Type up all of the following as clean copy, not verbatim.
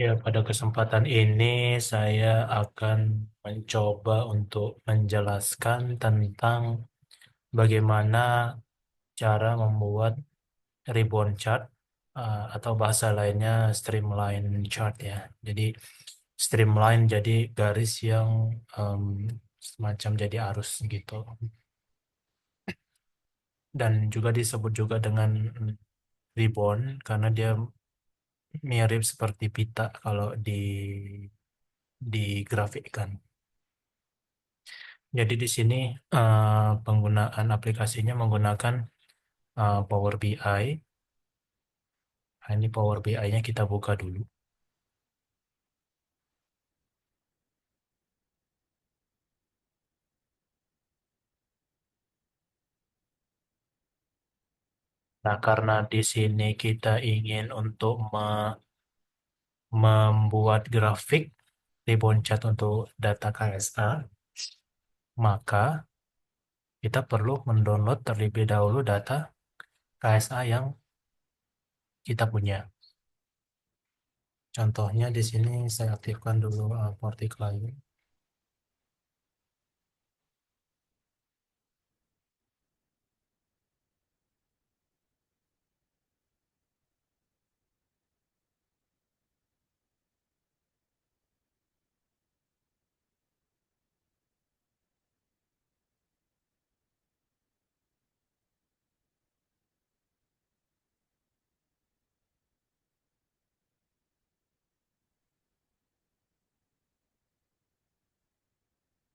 Ya, pada kesempatan ini saya akan mencoba untuk menjelaskan tentang bagaimana cara membuat ribbon chart atau bahasa lainnya streamline chart ya. Jadi streamline jadi garis yang em, semacam jadi arus gitu. Dan juga disebut juga dengan ribbon karena dia mirip seperti pita kalau digrafikkan. Jadi di sini penggunaan aplikasinya menggunakan Power BI. Nah, ini Power BI-nya kita buka dulu. Nah, karena di sini kita ingin untuk membuat grafik ribbon chart untuk data KSA, maka kita perlu mendownload terlebih dahulu data KSA yang kita punya. Contohnya di sini saya aktifkan dulu Porti Client.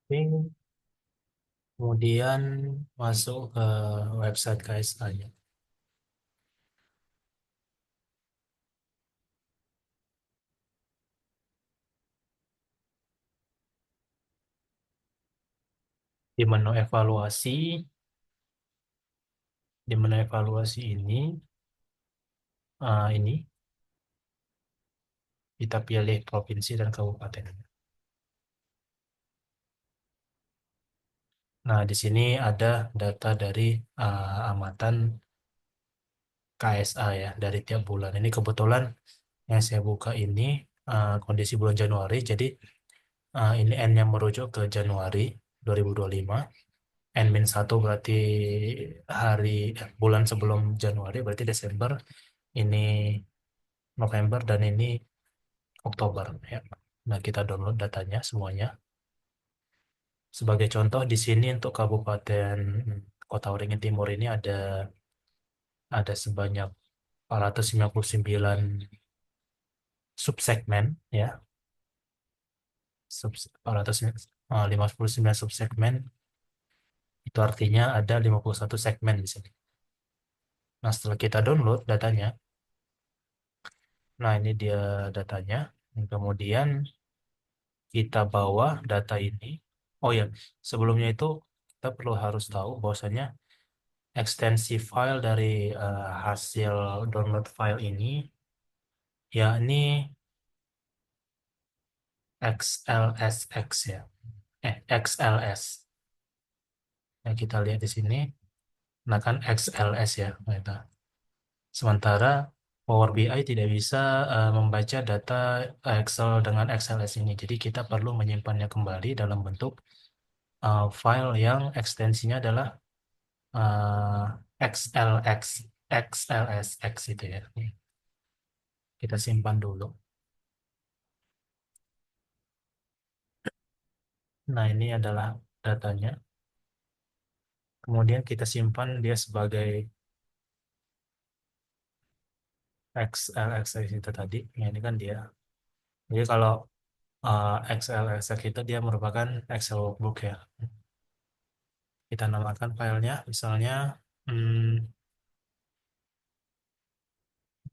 Oke. Kemudian masuk ke website KSA-nya. Di menu evaluasi, di menu evaluasi ini kita pilih provinsi dan kabupaten. Nah, di sini ada data dari amatan KSA ya dari tiap bulan. Ini kebetulan yang saya buka ini kondisi bulan Januari. Jadi ini N-nya merujuk ke Januari 2025. N-1 berarti bulan sebelum Januari berarti Desember. Ini November dan ini Oktober ya. Nah, kita download datanya semuanya. Sebagai contoh di sini untuk Kabupaten Kota Waringin Timur ini ada sebanyak 459 subsegmen ya. 459 subsegmen itu artinya ada 51 segmen di sini. Nah, setelah kita download datanya, nah ini dia datanya. Dan kemudian kita bawa data ini. Oh ya, sebelumnya itu kita perlu harus tahu bahwasanya ekstensi file dari hasil download file ini yakni XLSX ya. XLS. Yang kita lihat di sini, nah kan XLS ya. Gitu. Sementara Power BI tidak bisa membaca data Excel dengan XLS ini. Jadi kita perlu menyimpannya kembali dalam bentuk file yang ekstensinya adalah XLX, XLSX itu ya. Kita simpan dulu. Nah, ini adalah datanya. Kemudian kita simpan dia sebagai XLX itu tadi. Ya, ini kan dia. Jadi kalau XLX itu dia merupakan Excel workbook ya. Kita namakan filenya misalnya hmm,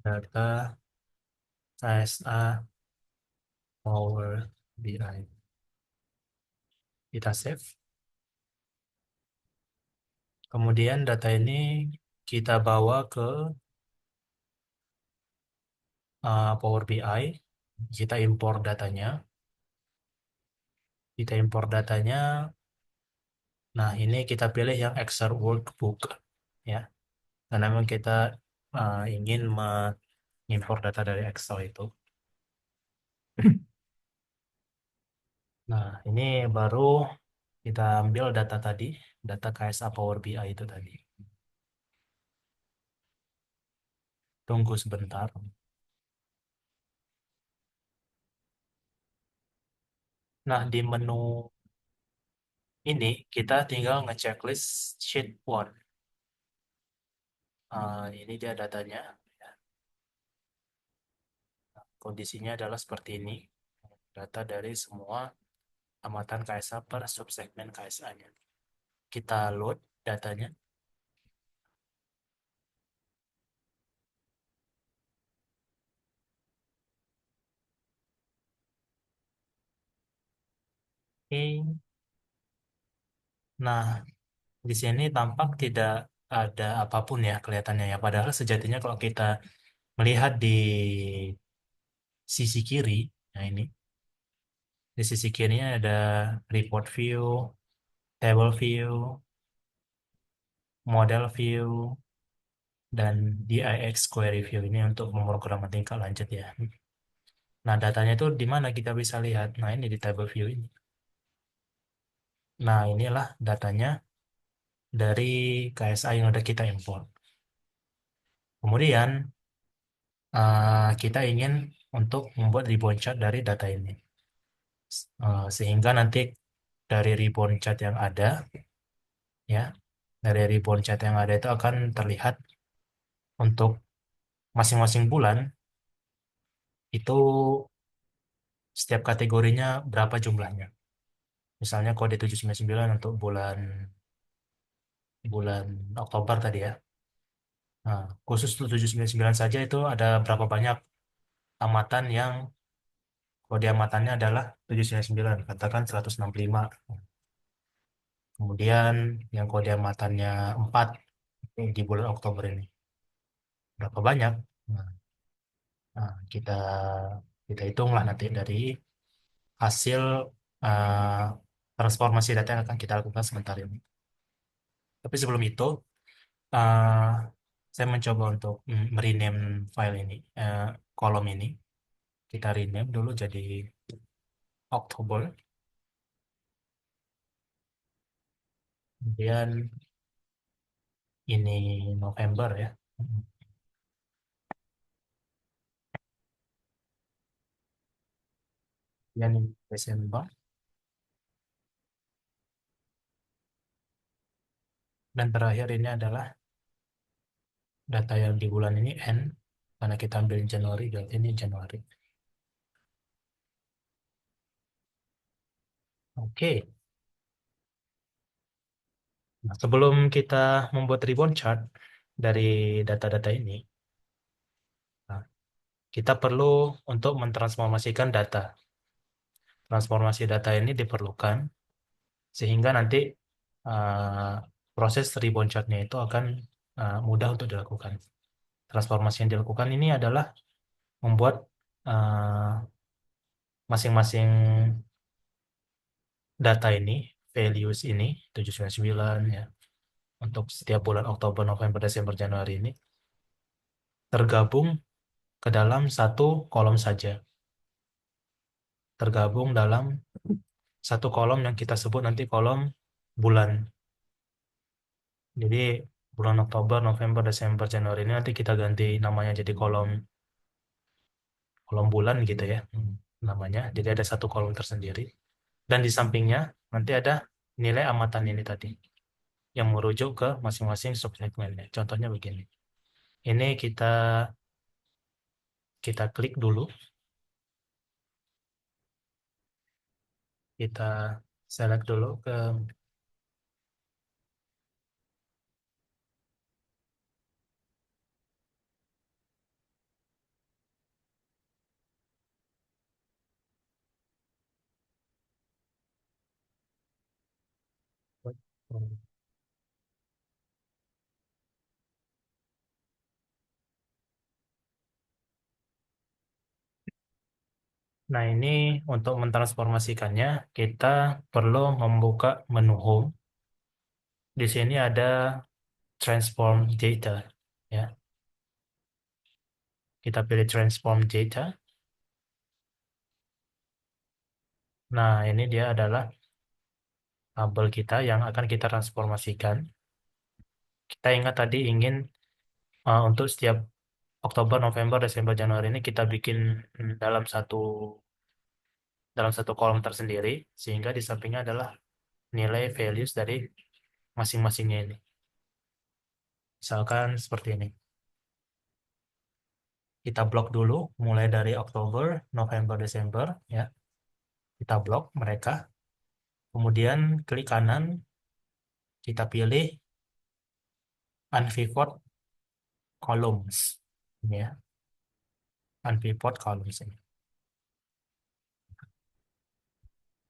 data KSA Power BI. Kita save. Kemudian data ini kita bawa ke Power BI. Kita impor datanya. Kita impor datanya. Nah, ini kita pilih yang Excel workbook ya. Karena memang kita ingin mengimpor data dari Excel itu. Nah, ini baru kita ambil data tadi, data KSA Power BI itu tadi. Tunggu sebentar. Nah, di menu ini kita tinggal ngechecklist sheet 1. Ini dia datanya. Kondisinya adalah seperti ini. Data dari semua amatan KSA per subsegmen KSA-nya. Kita load datanya. Oke. Nah, di sini tampak tidak ada apapun ya kelihatannya ya. Padahal sejatinya kalau kita melihat di sisi kiri, nah ini, di sisi kirinya ada report view, table view, model view, dan DIX query view ini untuk pemrograman tingkat lanjut ya. Nah, datanya itu di mana kita bisa lihat? Nah, ini di table view ini. Nah, inilah datanya dari KSA yang udah kita import. Kemudian, kita ingin untuk membuat ribbon chart dari data ini. Sehingga nanti dari ribbon chart yang ada, ya, dari ribbon chart yang ada itu akan terlihat untuk masing-masing bulan itu setiap kategorinya berapa jumlahnya. Misalnya kode 799 untuk bulan bulan Oktober tadi ya. Nah, khusus untuk 799 saja itu ada berapa banyak amatan yang kode amatannya adalah 799, katakan 165. Kemudian yang kode amatannya 4 di bulan Oktober ini. Berapa banyak? Nah, kita kita hitunglah nanti dari hasil eh, transformasi data yang akan kita lakukan sebentar ini. Tapi sebelum itu, eh, saya mencoba untuk merename file ini, kolom ini. Kita rename dulu jadi Oktober, kemudian ini November ya. Kemudian ini Desember, dan terakhir ini adalah data yang di bulan ini N, karena kita ambil Januari, dan ini Januari. Oke. Nah, sebelum kita membuat ribbon chart dari data-data ini, nah, kita perlu untuk mentransformasikan data. Transformasi data ini diperlukan sehingga nanti uh, proses ribbon chart-nya itu akan mudah untuk dilakukan. Transformasi yang dilakukan ini adalah membuat uh, masing-masing data ini, values ini, 799 ya, untuk setiap bulan Oktober, November, Desember, Januari ini, tergabung ke dalam satu kolom saja. Tergabung dalam satu kolom yang kita sebut nanti kolom bulan. Jadi bulan Oktober, November, Desember, Januari ini nanti kita ganti namanya jadi kolom kolom bulan gitu ya, namanya. Jadi ada satu kolom tersendiri. Dan di sampingnya nanti ada nilai amatan ini tadi yang merujuk ke masing-masing subsegmennya. Contohnya begini. Ini kita klik dulu, kita select dulu ke. Nah, ini untuk mentransformasikannya kita perlu membuka menu Home. Di sini ada Transform Data ya. Kita pilih Transform Data. Nah, ini dia adalah tabel kita yang akan kita transformasikan. Kita ingat tadi ingin untuk setiap Oktober, November, Desember, Januari ini kita bikin dalam satu kolom tersendiri, sehingga di sampingnya adalah nilai values dari masing-masingnya ini. Misalkan seperti ini. Kita blok dulu mulai dari Oktober, November, Desember ya. Kita blok mereka. Kemudian klik kanan, kita pilih unpivot columns ini ya. Unpivot columns ini.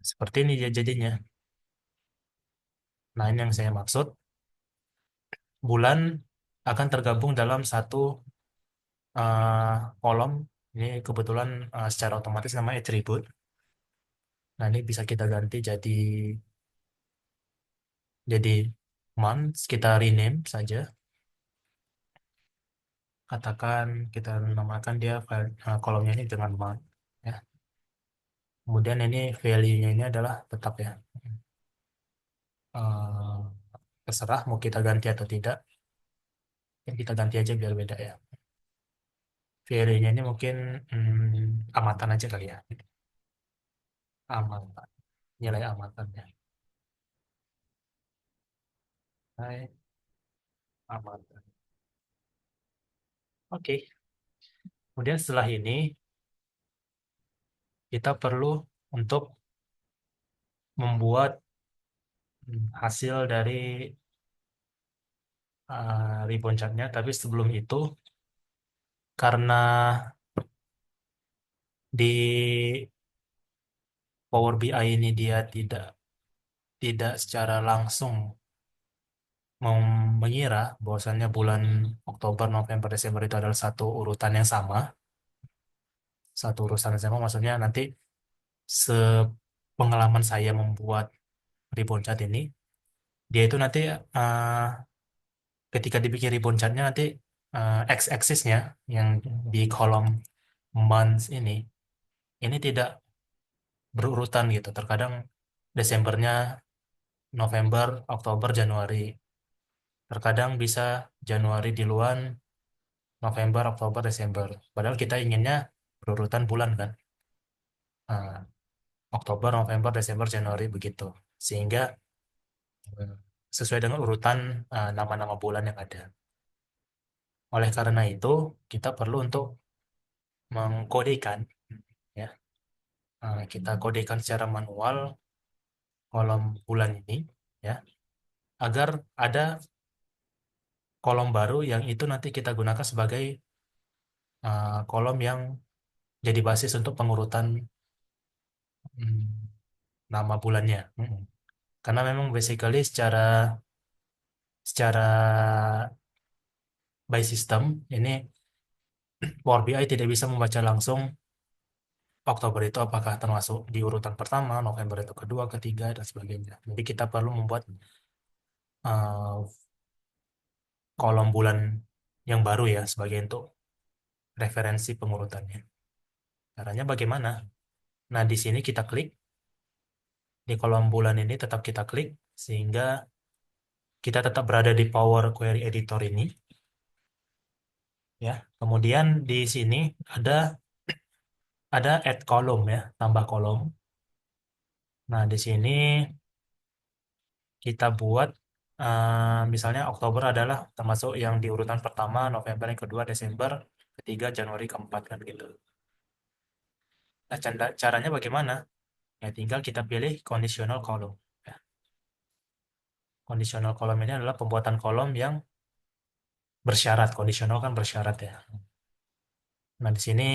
Seperti ini dia jadinya. Nah, ini yang saya maksud. Bulan akan tergabung dalam satu eh, kolom. Ini kebetulan secara otomatis namanya attribute. Nah, ini bisa kita ganti jadi months, kita rename saja. Katakan kita namakan dia file, kolomnya ini dengan month ya. Kemudian ini value-nya ini adalah tetap ya. Eh, Terserah mau kita ganti atau tidak. Ya, kita ganti aja biar beda ya. Value-nya ini mungkin amatan aja kali ya. Amatan. Nilai amatannya. Hai, amatan. Oke. Kemudian setelah ini kita perlu untuk membuat hasil dari ribbon chartnya. Tapi sebelum itu, karena di Power BI ini dia tidak tidak secara langsung mengira bahwasannya bulan Oktober, November, Desember itu adalah satu urutan yang sama, satu urusan yang sama. Maksudnya nanti sepengalaman saya membuat ribbon chart ini, dia itu nanti eh, ketika dibikin ribbon chartnya nanti x-axisnya yang di kolom months ini tidak berurutan gitu. Terkadang Desembernya November, Oktober, Januari. Terkadang bisa Januari duluan, November, Oktober, Desember. Padahal kita inginnya berurutan bulan kan. Nah, Oktober, November, Desember, Januari begitu. Sehingga eh, sesuai dengan urutan nama-nama bulan yang ada. Oleh karena itu, kita perlu untuk mengkodekan ya. Kita kodekan secara manual kolom bulan ini ya, agar ada kolom baru yang itu nanti kita gunakan sebagai kolom yang jadi basis untuk pengurutan hmm, nama bulannya. Karena memang basically secara secara by system ini Power BI tidak bisa membaca langsung Oktober itu apakah termasuk di urutan pertama, November itu kedua, ketiga, dan sebagainya. Jadi kita perlu membuat uh, kolom bulan yang baru ya sebagai untuk referensi pengurutannya. Caranya bagaimana? Nah, di sini kita klik, di kolom bulan ini tetap kita klik, sehingga kita tetap berada di Power Query Editor ini. Ya, kemudian di sini ada ada add kolom ya, tambah kolom. Nah, di sini kita buat misalnya Oktober adalah termasuk yang di urutan pertama, November yang kedua, Desember ketiga, Januari keempat kan gitu. Nah, caranya bagaimana? Ya, tinggal kita pilih conditional column. Ya, conditional column ini adalah pembuatan kolom yang bersyarat. Kondisional kan bersyarat ya. Nah, di sini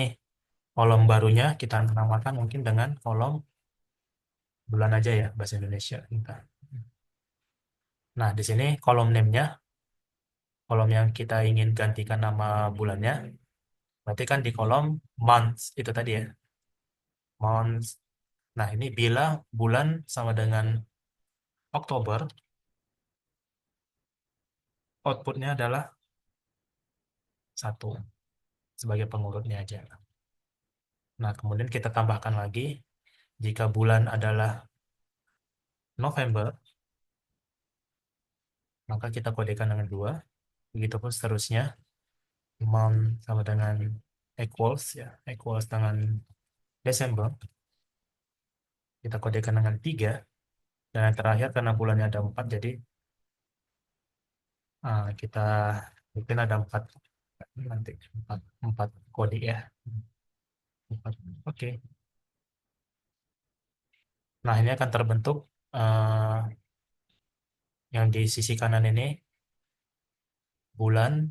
kolom barunya kita namakan mungkin dengan kolom bulan aja ya, bahasa Indonesia. Nah, di sini kolom name-nya, kolom yang kita ingin gantikan nama bulannya, berarti kan di kolom months itu tadi ya, months. Nah, ini bila bulan sama dengan Oktober, outputnya adalah satu sebagai pengurutnya aja. Nah, kemudian kita tambahkan lagi Jika bulan adalah November, maka kita kodekan dengan 2. Begitupun seterusnya, month sama dengan equals ya, equals dengan Desember, kita kodekan dengan 3. Dan yang terakhir karena bulannya ada 4, jadi kita mungkin ada 4 nanti 4 kode ya. 4. Oke. Nah, ini akan terbentuk eh, yang di sisi kanan ini bulan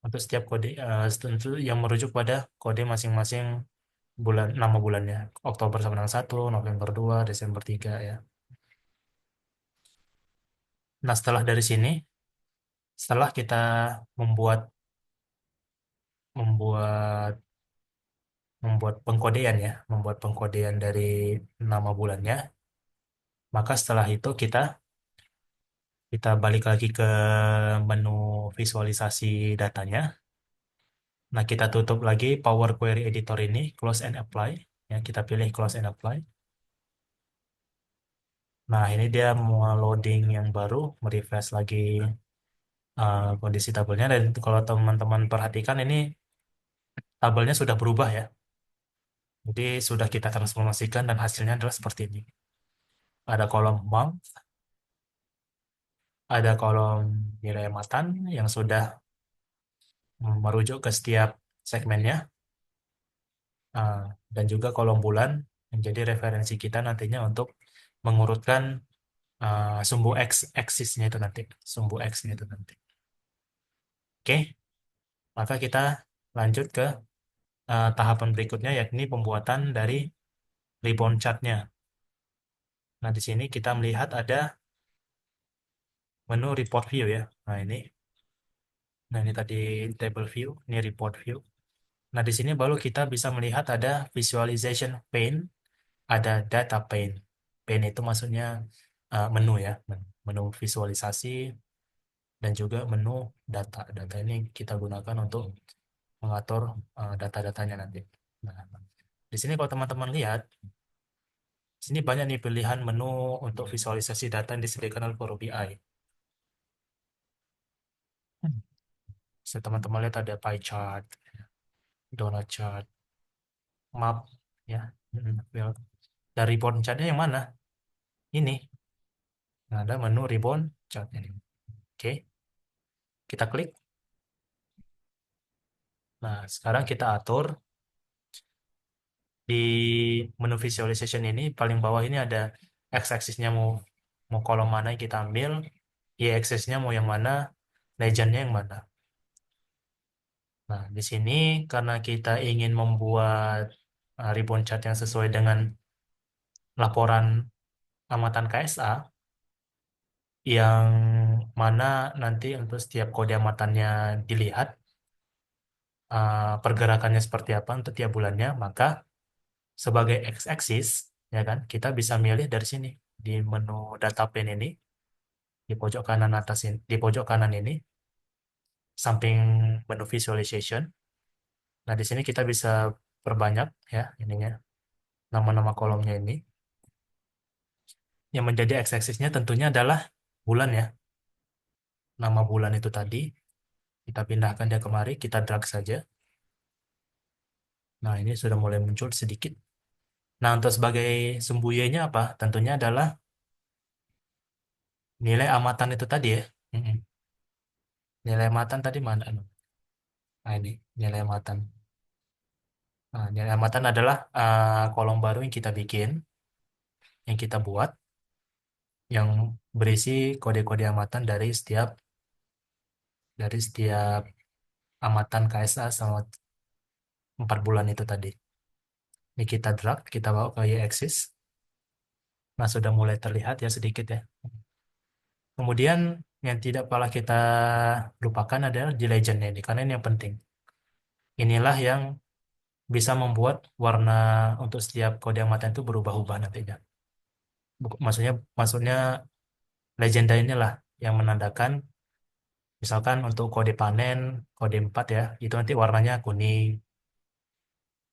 untuk setiap kode tentu yang merujuk pada kode masing-masing bulan, nama bulannya. Oktober sama dengan 1, November 2, Desember 3 ya. Nah, setelah dari sini, setelah kita membuat membuat membuat pengkodean ya, membuat pengkodean dari nama bulannya, maka setelah itu kita kita balik lagi ke menu visualisasi datanya. Nah, kita tutup lagi Power Query Editor ini, close and apply. Ya, kita pilih close and apply. Nah, ini dia mau loading yang baru, merefresh lagi kondisi tabelnya. Dan kalau teman-teman perhatikan ini tabelnya sudah berubah ya. Jadi sudah kita transformasikan dan hasilnya adalah seperti ini. Ada kolom month, ada kolom nilai amatan yang sudah merujuk ke setiap segmennya, uh, dan juga kolom bulan menjadi referensi kita nantinya untuk mengurutkan sumbu X aksisnya itu nanti, sumbu X-nya itu nanti. Oke, maka kita lanjut ke tahapan berikutnya yakni pembuatan dari ribbon chart-nya. Nah, di sini kita melihat ada menu report view ya. Nah, ini tadi table view, ini report view. Nah, di sini baru kita bisa melihat ada visualization pane, ada data pane. Pane itu maksudnya menu ya, menu visualisasi dan juga menu data. Data ini kita gunakan untuk mengatur data-datanya nanti. Nah, di sini kalau teman-teman lihat, di sini banyak nih pilihan menu untuk visualisasi data yang disediakan oleh Power BI. Bisa teman-teman lihat ada pie chart, donut chart, map, ya. Ya. Dari ribbon chartnya yang mana? Ini. Nah, ada menu ribbon chart ini. Oke, kita klik. Nah, sekarang kita atur di menu visualization ini paling bawah ini ada x-axisnya mau mau kolom mana yang kita ambil, y-axisnya mau yang mana, legendnya yang mana. Nah, di sini karena kita ingin membuat ribbon chart yang sesuai dengan laporan amatan KSA, yang mana nanti untuk setiap kode amatannya dilihat pergerakannya seperti apa untuk tiap bulannya, maka sebagai x-axis ya kan kita bisa milih dari sini di menu data pane ini di pojok kanan atas ini, di pojok kanan ini samping menu visualization. Nah, di sini kita bisa perbanyak ya ininya nama-nama kolomnya ini. Yang menjadi x-axisnya tentunya adalah bulan ya. Nama bulan itu tadi kita pindahkan dia kemari, kita drag saja. Nah, ini sudah mulai muncul sedikit. Nah, untuk sebagai sumbu Y-nya apa? Tentunya adalah nilai amatan itu tadi ya. Mm-mm. Nilai amatan tadi mana? Nah, ini nilai amatan. Nah, nilai amatan adalah kolom baru yang kita bikin, yang kita buat, yang berisi kode-kode amatan dari setiap amatan KSA selama 4 bulan itu tadi. Ini kita drag, kita bawa ke Y-axis. Nah, sudah mulai terlihat ya sedikit ya. Kemudian yang tidak pernah kita lupakan adalah di legendnya ini, karena ini yang penting. Inilah yang bisa membuat warna untuk setiap kode amatan itu berubah-ubah nantinya. Maksudnya legenda inilah yang menandakan misalkan untuk kode panen, kode 4 ya, itu nanti warnanya kuning.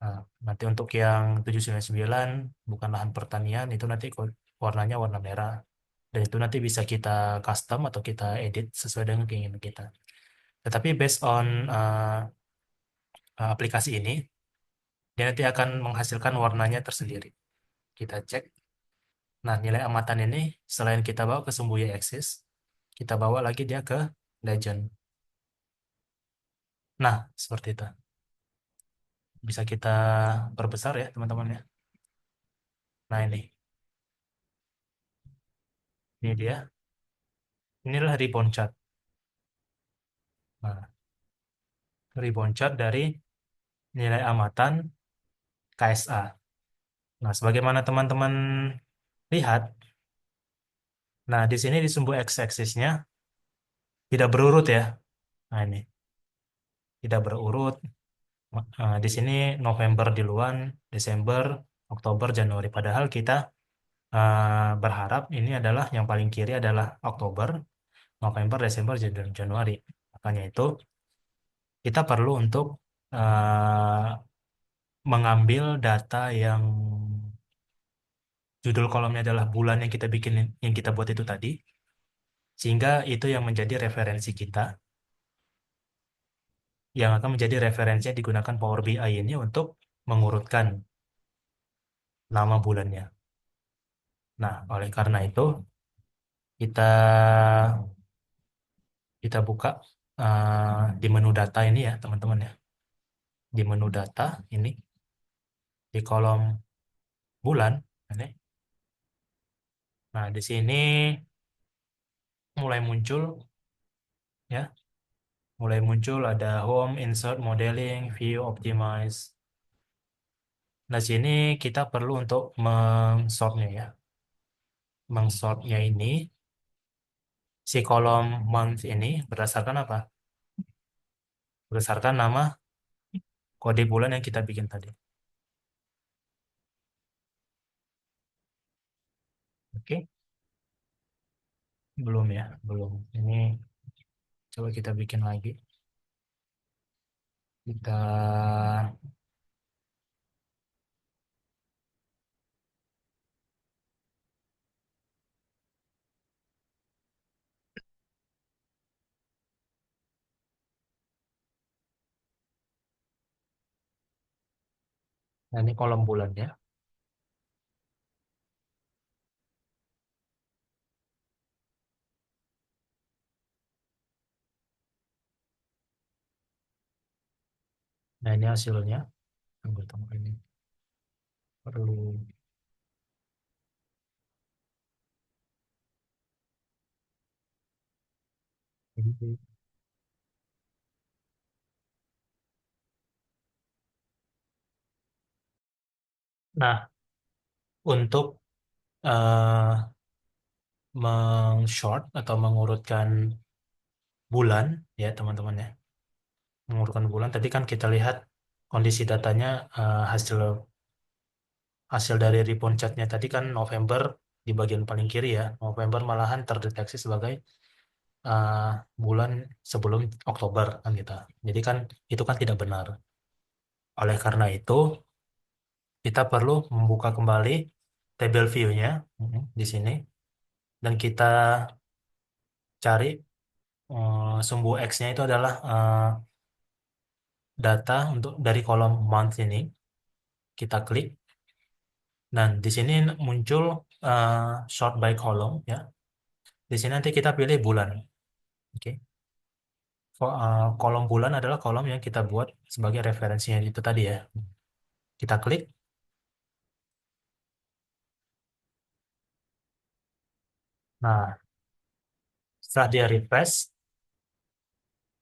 Nah, nanti untuk yang 799 bukan lahan pertanian itu nanti warnanya warna merah. Dan itu nanti bisa kita custom atau kita edit sesuai dengan keinginan kita. Tetapi based on aplikasi ini, dia nanti akan menghasilkan warnanya tersendiri. Kita cek. Nah, nilai amatan ini selain kita bawa ke sumbu y-axis, kita bawa lagi dia ke legend. Nah, seperti itu. Bisa kita perbesar ya, teman-teman ya. Nah, ini dia. Inilah ribbon chart. Nah, ribbon chart dari nilai amatan KSA. Nah, sebagaimana teman-teman lihat, nah di sini di sumbu x-axisnya tidak berurut ya. Nah, ini tidak berurut. Di sini November duluan, Desember, Oktober, Januari. Padahal kita berharap ini adalah yang paling kiri adalah Oktober, November, Desember, Januari. Makanya itu kita perlu untuk eh, mengambil data yang judul kolomnya adalah bulan yang kita bikin, yang kita buat itu tadi, sehingga itu yang menjadi referensi kita, yang akan menjadi referensi yang digunakan Power BI ini untuk mengurutkan nama bulannya. Nah, oleh karena itu kita kita buka di menu data ini ya, teman-teman ya. Di menu data ini di kolom bulan ini. Nah, di sini mulai muncul ya, mulai muncul ada home, insert, modeling, view, optimize. Nah, sini kita perlu untuk mengsortnya ya. Mengsortnya ini si kolom month ini berdasarkan apa? Berdasarkan nama kode bulan yang kita bikin tadi. Oke, belum ya, belum. Ini coba kita bikin lagi. Kita Nah, ini kolom bulan ya. Nah, ini hasilnya. Tunggu ini perlu. Nah, untuk eh meng-short atau mengurutkan bulan ya teman-teman ya. Mengurutkan bulan tadi kan kita lihat kondisi datanya, hasil hasil dari ribbon chartnya tadi kan November di bagian paling kiri ya. November malahan terdeteksi sebagai eh, bulan sebelum Oktober kan kita. Jadi kan itu kan tidak benar. Oleh karena itu kita perlu membuka kembali table view-nya di sini dan kita cari sumbu X-nya itu adalah data untuk dari kolom month ini. Kita klik. Nah, di sini muncul eh, sort by column ya. Di sini nanti kita pilih bulan. Oke. Kolom bulan adalah kolom yang kita buat sebagai referensinya itu tadi ya. Kita klik. Nah, setelah dia refresh,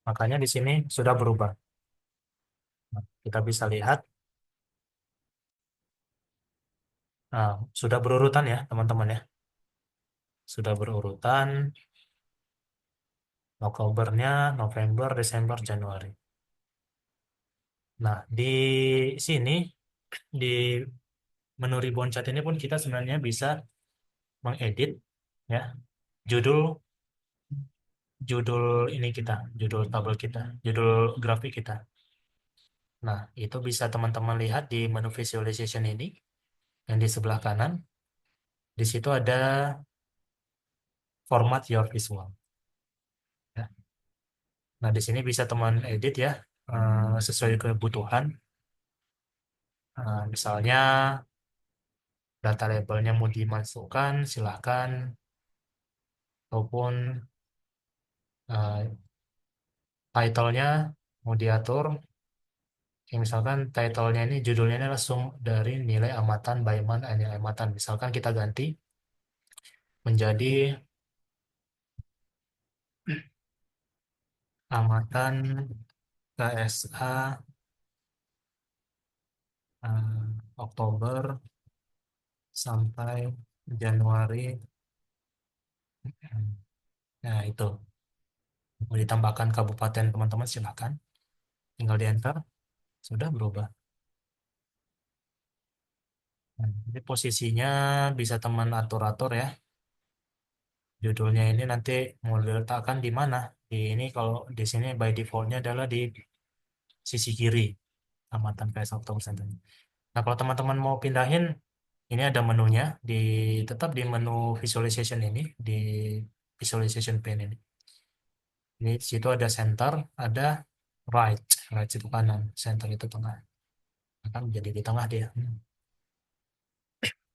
makanya di sini sudah berubah. Nah, kita bisa lihat, nah, sudah berurutan ya, teman-teman ya. Sudah berurutan Oktobernya, November, Desember, Januari. Nah, di sini di menu ribbon chat ini pun kita sebenarnya bisa mengedit ya judul judul ini kita, judul tabel kita, judul grafik kita. Nah, itu bisa teman-teman lihat di menu visualization ini yang di sebelah kanan. Di situ ada format your visual. Ya. Nah, di sini bisa teman edit ya, sesuai kebutuhan. Misalnya data labelnya mau dimasukkan, silahkan. Ataupun eh, title-nya mau diatur. Kayak misalkan title-nya ini, judulnya ini langsung dari nilai amatan, Baiman, nilai amatan. Misalkan kita ganti menjadi amatan KSA Oktober sampai Januari. Nah, itu. Mau ditambahkan kabupaten teman-teman silakan. Tinggal di enter, sudah berubah. Nah, jadi posisinya bisa teman atur-atur ya. Judulnya ini nanti mau diletakkan di mana? Di ini kalau di sini by defaultnya adalah di sisi kiri amatan PS Oktober Center. Nah, kalau teman-teman mau pindahin, ini ada menunya di tetap di menu visualization ini di visualization pane ini. Ini di situ ada center, ada right, right itu kanan, center itu tengah. Akan menjadi di tengah dia.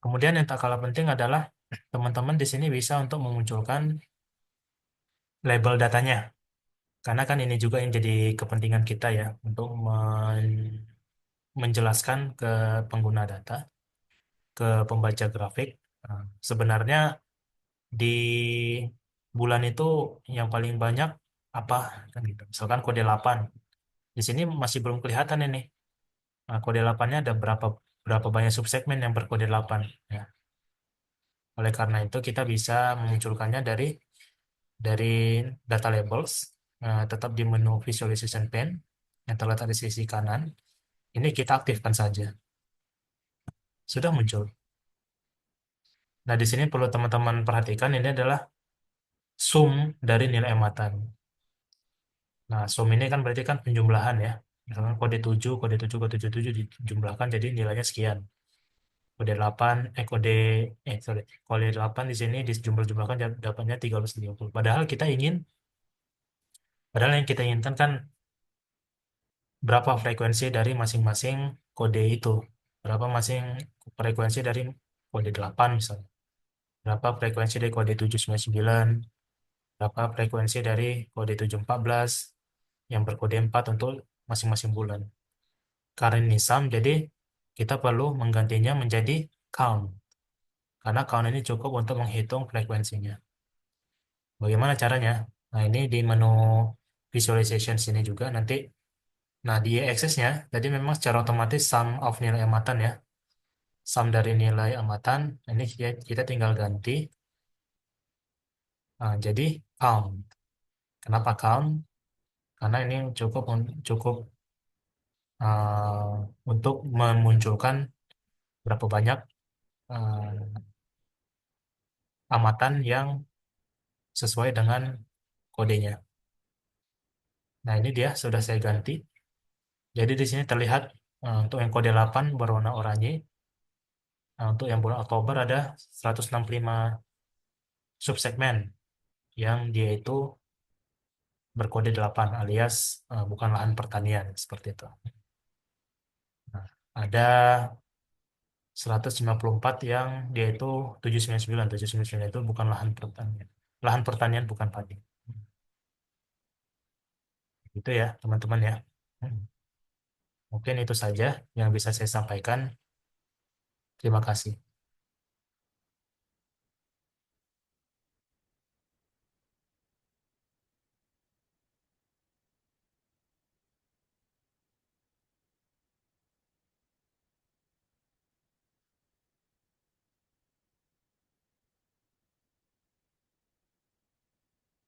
Kemudian yang tak kalah penting adalah teman-teman di sini bisa untuk memunculkan label datanya. Karena kan ini juga yang jadi kepentingan kita ya untuk menjelaskan ke pengguna data, ke pembaca grafik. Nah, sebenarnya di bulan itu yang paling banyak apa kan gitu. Misalkan kode 8. Di sini masih belum kelihatan ini. Nah, kode 8-nya ada berapa berapa banyak subsegmen yang berkode 8 ya. Oleh karena itu kita bisa memunculkannya dari data labels, tetap di menu visualization pane yang terletak di sisi kanan. Ini kita aktifkan saja. Sudah muncul. Nah, di sini perlu teman-teman perhatikan ini adalah sum dari nilai amatan. Nah, sum ini kan berarti kan penjumlahan ya. Misalkan kode 7 dijumlahkan jadi nilainya sekian. Kode 8, kode 8 di sini dijumlah-jumlahkan dapatnya 330. Padahal yang kita inginkan kan berapa frekuensi dari masing-masing kode itu. Berapa masing frekuensi dari kode 8 misalnya. Berapa frekuensi dari kode 799, berapa frekuensi dari kode 714 yang berkode 4 untuk masing-masing bulan. Karena ini sum, jadi kita perlu menggantinya menjadi count. Karena count ini cukup untuk menghitung frekuensinya. Bagaimana caranya? Nah, ini di menu visualization sini juga nanti. Nah, di y-axis-nya tadi memang secara otomatis sum of nilai amatan ya. Sum dari nilai amatan, ini kita tinggal ganti jadi count. Kenapa count? Karena ini cukup untuk memunculkan berapa banyak uh, amatan yang sesuai dengan kodenya. Nah, ini dia sudah saya ganti. Jadi di sini terlihat untuk yang kode 8 berwarna oranye. Nah, untuk yang bulan Oktober ada 165 subsegmen yang dia itu berkode 8 alias bukan lahan pertanian seperti itu. Nah, ada 154 yang dia itu 799. 799 itu bukan lahan pertanian. Lahan pertanian bukan padi. Itu ya, teman-teman ya. Hmm. Mungkin itu saja yang bisa saya sampaikan. Terima kasih.